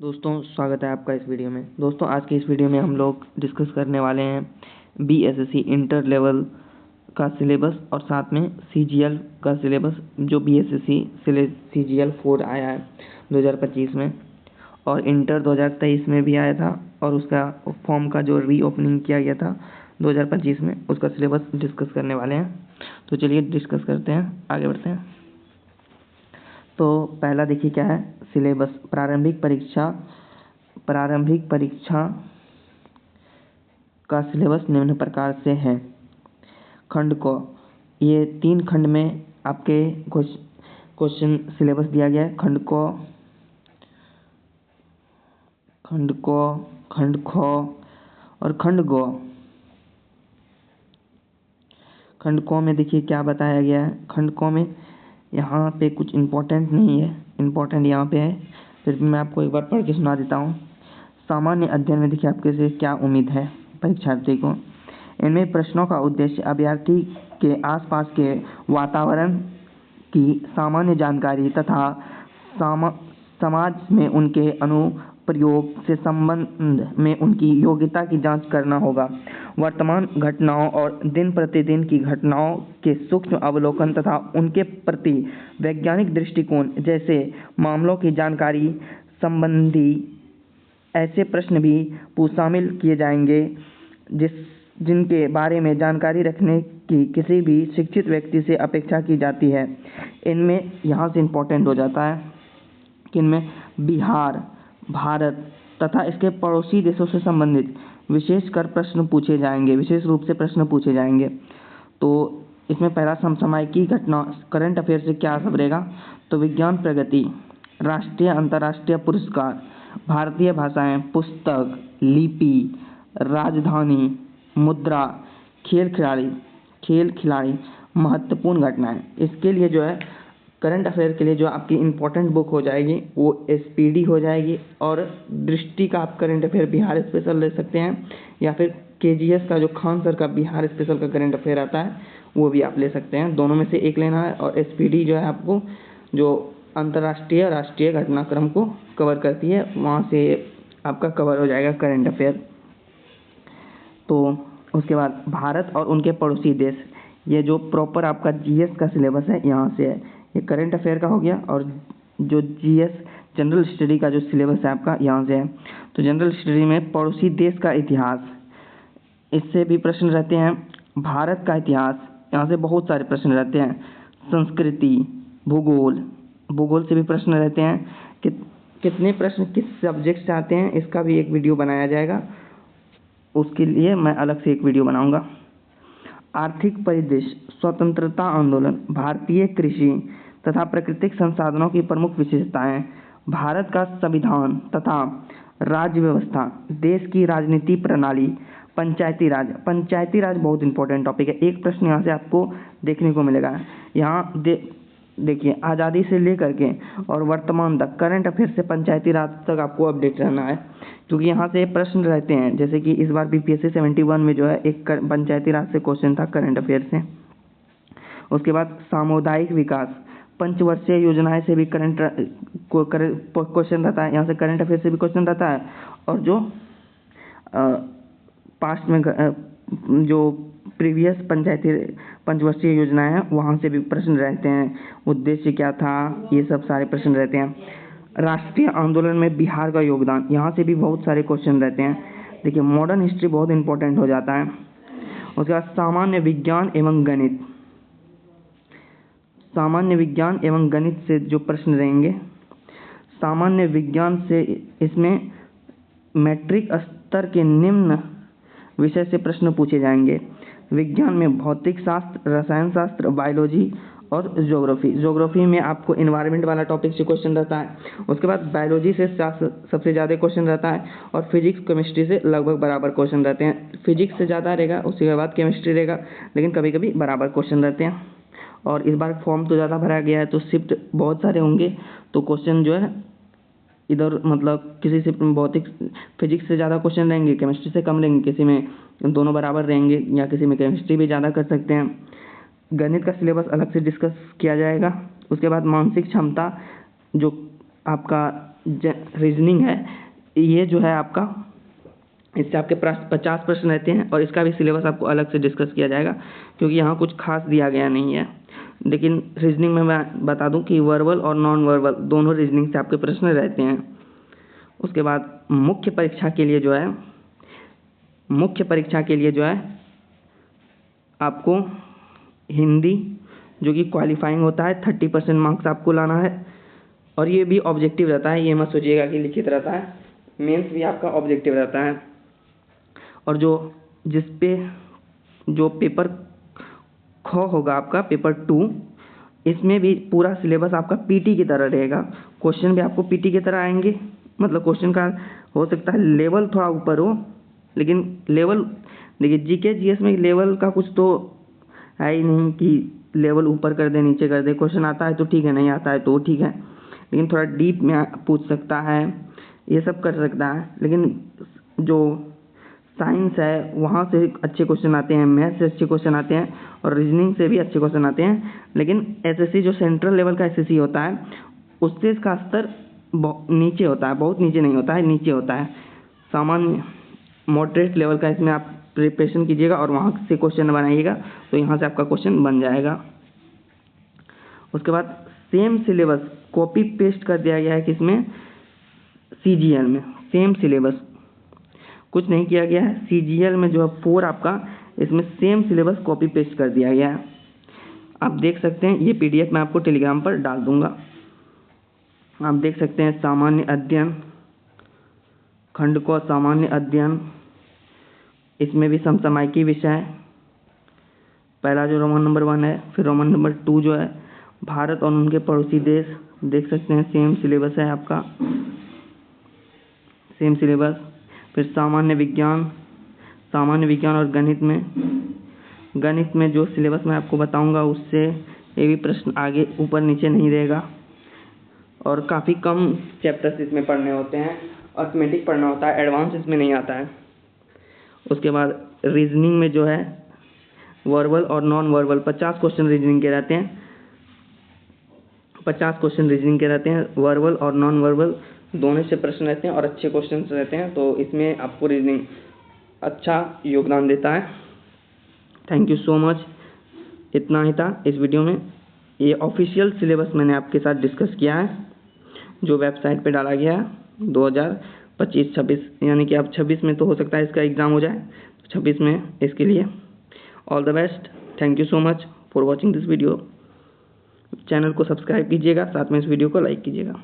दोस्तों स्वागत है आपका इस वीडियो में। दोस्तों आज की इस वीडियो में हम लोग डिस्कस करने वाले हैं बीएसएससी इंटर लेवल का सिलेबस और साथ में सीजीएल का सिलेबस, जो बीएसएससी सीजीएल 4 आया है 2025 में और इंटर 2023 में भी आया था और उसका फॉर्म का जो रीओपनिंग किया गया था 2025 में, उसका सिलेबस डिस्कस करने वाले हैं। तो चलिए डिस्कस करते हैं, आगे बढ़ते हैं। तो पहला देखिए क्या है सिलेबस। प्रारंभिक परीक्षा का सिलेबस निम्न प्रकार से है। खंड को, ये 3 खंड में आपके क्वेश्चन सिलेबस दिया गया है। खंड ख और खंड ग। खंड क में देखिए क्या बताया गया है। खंड क में यहाँ पे कुछ इम्पोर्टेंट नहीं है, इम्पोर्टेंट यहाँ पे है, फिर भी मैं आपको एक बार पढ़ के सुना देता हूँ। सामान्य अध्ययन में देखिए आपके से क्या उम्मीद है परीक्षार्थी को। इनमें प्रश्नों का उद्देश्य अभ्यर्थी के आसपास के वातावरण की सामान्य जानकारी तथा समाज में उनके अनुप्रयोग से संबंध में उनकी योग्यता की जांच करना होगा। वर्तमान घटनाओं और दिन प्रतिदिन की घटनाओं के सूक्ष्म अवलोकन तथा उनके प्रति वैज्ञानिक दृष्टिकोण जैसे मामलों की जानकारी संबंधी ऐसे प्रश्न भी शामिल किए जाएंगे जिनके बारे में जानकारी रखने की किसी भी शिक्षित व्यक्ति से अपेक्षा की जाती है। इनमें यहाँ से इम्पोर्टेंट हो जाता है कि इनमें बिहार, भारत तथा इसके पड़ोसी देशों से संबंधित विशेष रूप से प्रश्न पूछे जाएंगे। तो इसमें पहला समसामयिकी घटना करंट अफेयर से क्या सब रहेगा, तो विज्ञान प्रगति, राष्ट्रीय अंतर्राष्ट्रीय पुरस्कार, भारतीय भाषाएं, पुस्तक, लिपि, राजधानी, मुद्रा, खेल खिलाड़ी, महत्वपूर्ण घटनाएं। इसके लिए जो है करंट अफेयर के लिए जो आपकी इम्पोर्टेंट बुक हो जाएगी वो एसपीडी हो जाएगी, और दृष्टि का आप करंट अफेयर बिहार स्पेशल ले सकते हैं, या फिर केजीएस का जो खान सर का बिहार स्पेशल का करंट अफेयर आता है वो भी आप ले सकते हैं। दोनों में से एक लेना है। और एसपीडी जो है आपको जो अंतर्राष्ट्रीय राष्ट्रीय घटनाक्रम को कवर करती है, वहाँ से आपका कवर हो जाएगा करंट अफेयर। तो उसके बाद भारत और उनके पड़ोसी देश, ये जो प्रॉपर आपका जीएस का सिलेबस है यहाँ से है। ये करंट अफेयर का हो गया, और जो जीएस जनरल स्टडी का जो सिलेबस है आपका यहाँ से है। तो जनरल स्टडी में पड़ोसी देश का इतिहास, इससे भी प्रश्न रहते हैं। भारत का इतिहास, यहाँ से बहुत सारे प्रश्न रहते हैं। संस्कृति, भूगोल से भी प्रश्न रहते हैं। कितने प्रश्न किस सब्जेक्ट से आते हैं इसका भी एक वीडियो बनाया जाएगा, उसके लिए मैं अलग से एक वीडियो बनाऊंगा। आर्थिक परिदृश्य, स्वतंत्रता आंदोलन, भारतीय कृषि तथा प्राकृतिक संसाधनों की प्रमुख विशेषताएं, भारत का संविधान तथा राज्य व्यवस्था, देश की राजनीति प्रणाली, पंचायती राज बहुत इंपॉर्टेंट टॉपिक है। एक प्रश्न यहाँ से आपको देखने को मिलेगा। यहाँ देखिए आज़ादी से लेकर के और वर्तमान तक करंट अफेयर से पंचायती राज तक आपको अपडेट रहना है, क्योंकि यहाँ से प्रश्न रहते हैं। जैसे कि इस बार बीपीएससी 71 में जो है एक पंचायती राज से क्वेश्चन था करंट अफेयर से। उसके बाद सामुदायिक विकास, पंचवर्षीय योजनाएं से भी क्वेश्चन रहता है, यहाँ से करंट अफेयर से भी क्वेश्चन रहता है। और जो पास्ट में जो प्रीवियस पंचवर्षीय योजनाएं हैं वहाँ से भी प्रश्न रहते हैं। उद्देश्य क्या था, ये सब सारे प्रश्न रहते हैं। राष्ट्रीय आंदोलन में बिहार का योगदान, यहाँ से भी बहुत सारे क्वेश्चन रहते हैं। देखिए मॉडर्न हिस्ट्री बहुत इंपॉर्टेंट हो जाता है। उसके बाद सामान्य विज्ञान एवं गणित से जो प्रश्न रहेंगे, सामान्य विज्ञान से इसमें मैट्रिक स्तर के निम्न विषय से प्रश्न पूछे जाएंगे। विज्ञान में भौतिक शास्त्र, रसायन शास्त्र, बायोलॉजी और ज्योग्राफी में आपको एनवायरनमेंट वाला टॉपिक से क्वेश्चन रहता है। उसके बाद बायोलॉजी से सबसे ज़्यादा क्वेश्चन रहता है, और फिजिक्स केमिस्ट्री से लगभग बराबर क्वेश्चन रहते हैं। फिजिक्स से ज़्यादा रहेगा, उसके बाद केमिस्ट्री रहेगा, लेकिन कभी कभी बराबर क्वेश्चन रहते हैं। और इस बार फॉर्म तो ज़्यादा भरा गया है तो शिफ्ट बहुत सारे होंगे, तो क्वेश्चन जो है इधर मतलब किसी से भौतिक फिजिक्स से ज़्यादा क्वेश्चन रहेंगे, केमिस्ट्री से कम रहेंगे, किसी में दोनों बराबर रहेंगे, या किसी में केमिस्ट्री भी ज़्यादा कर सकते हैं। गणित का सिलेबस अलग से डिस्कस किया जाएगा। उसके बाद मानसिक क्षमता, जो आपका रीजनिंग है, ये जो है आपका, इससे आपके 50 प्रश्न रहते हैं और इसका भी सिलेबस आपको अलग से डिस्कस किया जाएगा क्योंकि यहाँ कुछ खास दिया गया नहीं है। लेकिन रीजनिंग में मैं बता दूं कि वर्बल और नॉन वर्बल दोनों रीजनिंग से आपके प्रश्न रहते हैं। उसके बाद मुख्य परीक्षा के लिए जो है आपको हिंदी जो कि क्वालिफाइंग होता है, 30% मार्क्स आपको लाना है और ये भी ऑब्जेक्टिव रहता है, ये मत सोचिएगा कि लिखित रहता है। मेंस भी आपका ऑब्जेक्टिव रहता है और जो पेपर ख होगा आपका पेपर 2, इसमें भी पूरा सिलेबस आपका पीटी की तरह रहेगा। क्वेश्चन भी आपको पीटी की तरह आएंगे, मतलब क्वेश्चन का हो सकता है लेवल थोड़ा ऊपर हो, लेकिन लेवल देखिए जीके जीएस में लेवल का कुछ तो है ही नहीं कि लेवल ऊपर कर दे नीचे कर दे। क्वेश्चन आता है तो ठीक है, नहीं आता है तो ठीक है, लेकिन थोड़ा डीप में पूछ सकता है, ये सब कर सकता है। लेकिन जो साइंस है वहाँ से अच्छे क्वेश्चन आते हैं, मैथ से अच्छे क्वेश्चन आते हैं और रीजनिंग से भी अच्छे क्वेश्चन आते हैं। लेकिन एसएससी जो सेंट्रल लेवल का एसएससी होता है उससे इसका स्तर नीचे होता है, बहुत नीचे नहीं होता है, नीचे होता है। सामान्य मॉडरेट लेवल का इसमें आप प्रिपरेशन कीजिएगा और वहाँ से क्वेश्चन बनाइएगा तो यहाँ से आपका क्वेश्चन बन जाएगा। उसके बाद सेम सिलेबस कॉपी पेस्ट कर दिया गया है किसमें, सीजीएल में। सेम सिलेबस, कुछ नहीं किया गया है। सीजीएल में जो है 4 आपका, इसमें सेम सिलेबस कॉपी पेस्ट कर दिया गया है। आप देख सकते हैं, ये पीडीएफ मैं आपको टेलीग्राम पर डाल दूंगा, आप देख सकते हैं। सामान्य अध्ययन खंड को सामान्य अध्ययन, इसमें भी समसामयिकी विषय, पहला जो रोमन नंबर 1 है, फिर रोमन नंबर 2 जो है भारत और उनके पड़ोसी देश, देख सकते हैं सेम सिलेबस है आपका, सेम सिलेबस। फिर सामान्य विज्ञान और गणित में जो सिलेबस मैं आपको बताऊंगा उससे ये भी प्रश्न आगे ऊपर नीचे नहीं रहेगा और काफ़ी कम चैप्टर्स इसमें पढ़ने होते हैं, अर्थमेटिक पढ़ना होता है, एडवांस इसमें नहीं आता है। उसके बाद रीजनिंग में जो है वर्बल और नॉन वर्बल 50 क्वेश्चन रीजनिंग के रहते हैं, 50 क्वेश्चन रीजनिंग के रहते हैं। वर्बल और नॉन वर्बल दोनों से प्रश्न रहते हैं और अच्छे क्वेश्चन रहते हैं, तो इसमें आपको रीजनिंग अच्छा योगदान देता है। Thank you so much. इतना ही था इस वीडियो में। ये ऑफिशियल सिलेबस मैंने आपके साथ डिस्कस किया है जो वेबसाइट पे डाला गया है 2025-26, यानी कि अब 26 में तो हो सकता है इसका एग्ज़ाम हो जाए, 26 में। इसके लिए all the best. Thank you so much for watching this video. Channel को सब्सक्राइब कीजिएगा, साथ में इस वीडियो को लाइक कीजिएगा।